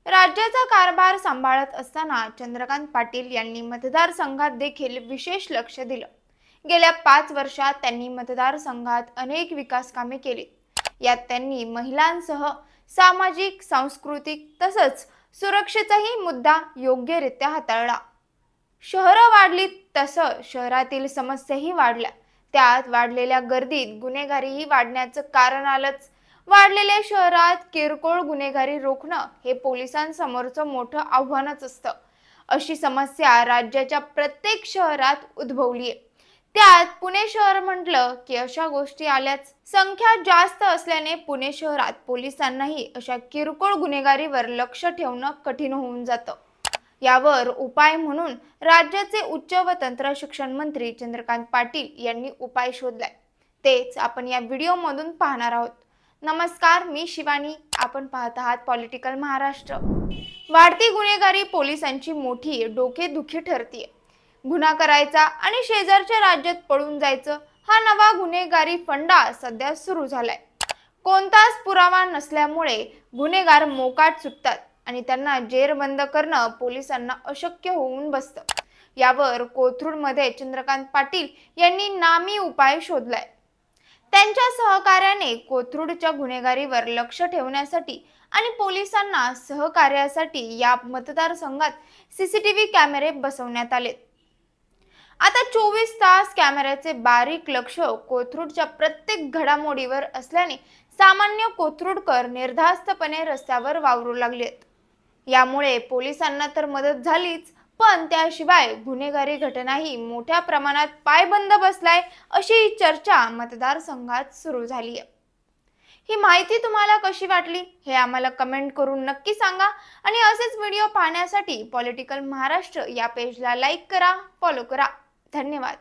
राज्याचा कारभार सांभाळत असताना चंद्रकांत पाटील यांनी मतदारसंघात देखील विशेष लक्ष दिलं। गेल्या 5 वर्षात त्यांनी मतदारसंघात अनेक विकास कामे केली। यात त्यांनी महिलांसह सामाजिक, सांस्कृतिक तसंच सुरक्षेचाही मुद्दा योग्यरित्या हाताळला। शहरं वाढली तसं शहरातील समस्याही वाढल्या। त्यात वाढलेल्या गर्दीत गुन्हेगारीही वाढण्याचं कारण आलंच। वाढलेल्या शहरात किरकोळ गुन्हेगारी रोखणं हे पोलिसांसमोरचं मोठं आव्हानच असतं। अशी समस्या राज्याच्या प्रत्येक शहरात उद्भवली आहे। त्यात पुणे शहर म्हटलं की अशा गोष्टी आल्याच। संख्या जास्त असल्याने पुणे शहरात पोलिसांनाही अशा किरकोळ गुन्हेगारीवर लक्ष ठेवणं कठीण होऊन जातं। यावर उपाय म्हणून राज्याचे उच्च व तंत्र शिक्षण मंत्री चंद्रकांत पाटील यांनी उपाय शोधलाय। तेच आपण या व्हिडिओमधून पाहणार आहोत। नमस्कार, मी शिवानी, आपण पाहत आहात पॉलिटिकल महाराष्ट्र। वाढती गुन्हेगारी पोलिसांची मोठी डोकेदुखी ठरतीये। गुन्हा करायचा आणि शेजारच्या राज्यात पळून जायचं हा नवा गुन्हेगारी फंडा सध्या सुरू झालाय। कोणताच पुरावा नसल्यामुळे गुन्हेगार मोकाट सुटतात आणि त्यांना जेरबंद करणं पोलिसांना अशक्य होऊन बसतं। यावर कोथरूडमध्ये चंद्रकांत पाटील यांनी नामी उपाय शोधलाय। त्यांच्या सहकार्याने कोथरूडच्या गुन्हेगारीवर लक्ष ठेवण्यासाठी आणि पोलिसांना सहकार्यासाठी या मतदारसंघात सीसीटीव्ही कॅमेरे बसवण्यात आले। आता 24 तास कॅमेऱ्याचे बारीक लक्ष कोथरूडच्या प्रत्येक घडामोडीवर असल्याने सामान्य कोथरूडकर निर्धास्तपणे रस्त्यावर वावरू लागलेत। यामुळे पोलिसांना तर मदत झालीच, पण त्याशिवाय गुन्हेगारी घटनाही मोठ्या प्रमाणात पायबंद बसलाय अशी चर्चा मतदारसंघात सुरू झाली आहे। ही माहिती तुम्हाला कशी वाटली हे आम्हाला कमेंट करून नक्की सांगा आणि असेच व्हिडिओ पाहण्यासाठी पॉलिटिकल महाराष्ट्र या पेजला लाईक करा, फॉलो करा। धन्यवाद।